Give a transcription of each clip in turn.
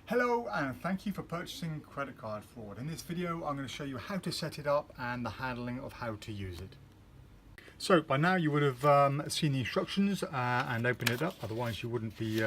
Hello and thank you for purchasing credit card fraud. In this video I'm going to show you how to set it up and the handling of how to use it. So by now you would have seen the instructions and opened it up, otherwise you wouldn't be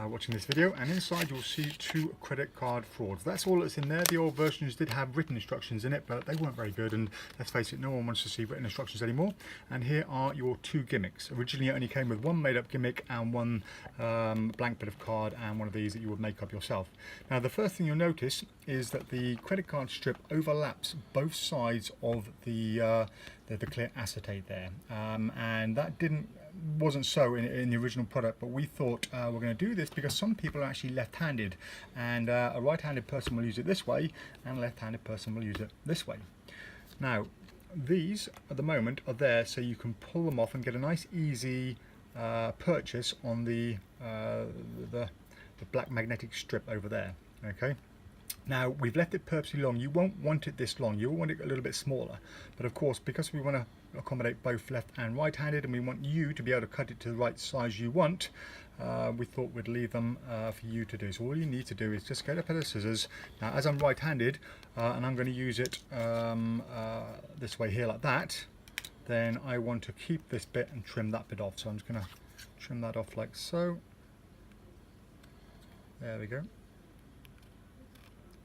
watching this video. And inside you'll see two credit card frauds. That's all that's in there. The old versions did have written instructions in it, but they weren't very good, and let's face it, no one wants to see written instructions anymore. And here are your two gimmicks. Originally it only came with one made up gimmick and one blank bit of card and one of these that you would make up yourself. Now the first thing you'll notice is that the credit card strip overlaps both sides of the clear acetate there, and that wasn't so in the original product, but we thought we're going to do this because some people are actually left-handed, and a right-handed person will use it this way and a left-handed person will use it this way. Now these at the moment are there so you can pull them off and get a nice easy purchase on the black magnetic strip over there. Okay. Now we've left it purposely long. You won't want it this long, you'll want it a little bit smaller, but of course because we want to accommodate both left and right-handed and we want you to be able to cut it to the right size you want, we thought we'd leave them for you to do. So all you need to do is just get a pair of scissors. Now as I'm right-handed and I'm going to use it this way here like that, then I want to keep this bit and trim that bit off. So I'm just going to trim that off like so. There we go.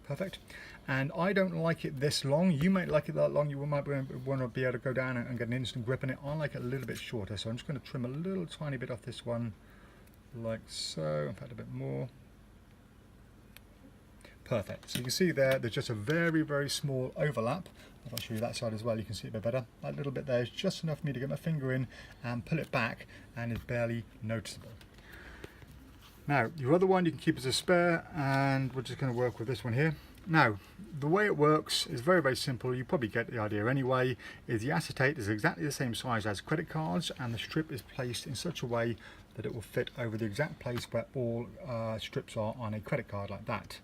Perfect. And I don't like it this long. You might like it that long. You might want to be able to go down and get an instant grip on it. I like it a little bit shorter, so I'm just going to trim a little tiny bit off this one like so. In fact, a bit more. Perfect. So you can see there's just a very small overlap. If I show you that side as well, you can see it a bit better. That little bit there is just enough for me to get my finger in and pull it back, and it's barely noticeable. Now, your other one you can keep as a spare, and we're just going to work with this one here. Now, the way it works is very simple. You probably get the idea anyway. Is the acetate is exactly the same size as credit cards, and the strip is placed in such a way that it will fit over the exact place where all strips are on a credit card like that.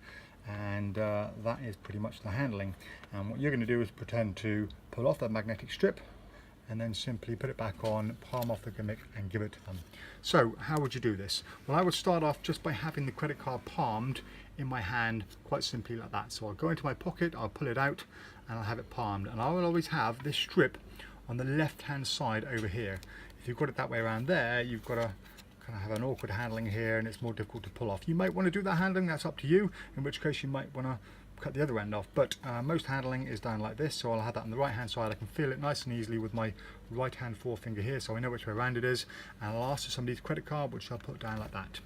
And that is pretty much the handling. And what you're going to do is pretend to pull off that magnetic strip and then simply put it back on, palm off the gimmick and give it to them. So how would you do this? Well, I would start off just by having the credit card palmed in my hand, quite simply like that. So I'll go into my pocket, I'll pull it out and I'll have it palmed, and I will always have this strip on the left hand side over here. If you've got it that way around there, you've got to kind of have an awkward handling here and it's more difficult to pull off. You might want to do that handling, that's up to you, in which case you might want to cut the other end off, but most handling is down like this. So I'll have that on the right hand side. I can feel it nice and easily with my right hand forefinger here, so I know which way around it is, and I'll ask for somebody's credit card, which I'll put down like that.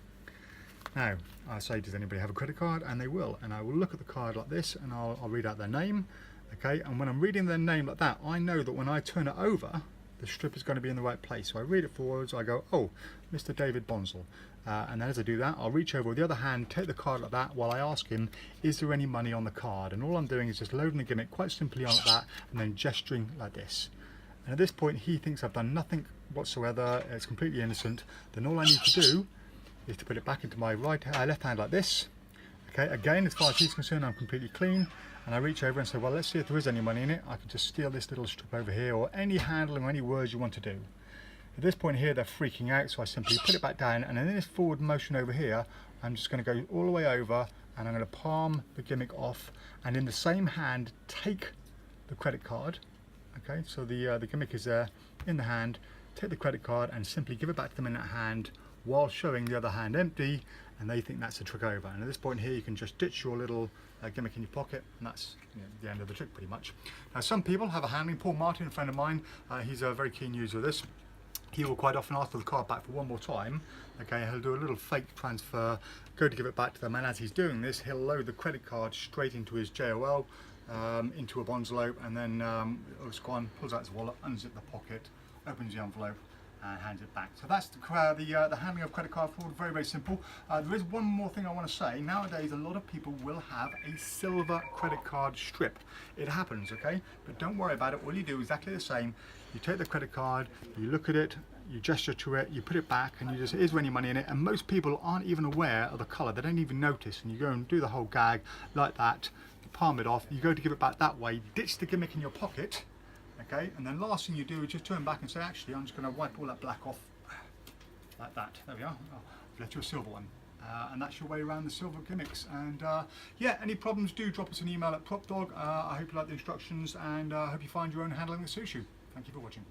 Now I say, does anybody have a credit card? And they will, and I will look at the card like this and I'll read out their name. Okay, and when I'm reading their name like that, I know that when I turn it over, the strip is going to be in the right place. So I read it forwards, I go, oh, Mr. David Bonsall. And then as I do that, I'll reach over with the other hand, take the card like that, while I ask him, is there any money on the card? And all I'm doing is just loading the gimmick quite simply on like that, and then gesturing like this. And at this point, he thinks I've done nothing whatsoever, it's completely innocent. Then all I need to do is to put it back into my left hand like this. Okay, again, as far as he's concerned, I'm completely clean. And I reach over and say, well, let's see if there is any money in it. I can just steal this little strip over here, or any handling or any words you want to do. At this point here, they're freaking out, so I simply put it back down, and in this forward motion over here, I'm just going to go all the way over, and I'm going to palm the gimmick off, and in the same hand, take the credit card. Okay, so the gimmick is there in the hand, take the credit card, and simply give it back to them in that hand, while showing the other hand empty, and they think that's a trick over. And at this point here, you can just ditch your little gimmick in your pocket, and that's the end of the trick pretty much. Now some people have a handling. Paul Martin, a friend of mine, he's a very keen user of this. He will quite often ask for the card back for one more time. Okay, he'll do a little fake transfer, go to give it back to them, and as he's doing this, he'll load the credit card straight into his JOL, into a envelope, and then pulls out his wallet, unzips the pocket, opens the envelope, and hands it back. So that's the handling of credit card fraud. Very simple. There is one more thing I want to say. Nowadays a lot of people will have a silver credit card strip. It happens, okay, but don't worry about it. All you do is exactly the same. You take the credit card, you look at it, you gesture to it, you put it back, and you just, is there any money in it? And most people aren't even aware of the colour, they don't even notice, and you go and do the whole gag like that, you palm it off, you go to give it back that way, ditch the gimmick in your pocket. Okay, and then last thing you do is just turn back and say, actually, I'm just going to wipe all that black off like that. There we are. I've left you a silver one. And that's your way around the silver gimmicks. And yeah, any problems, do drop us an email at PropDog. I hope you like the instructions, and I hope you find your own handling that suits you. Thank you for watching.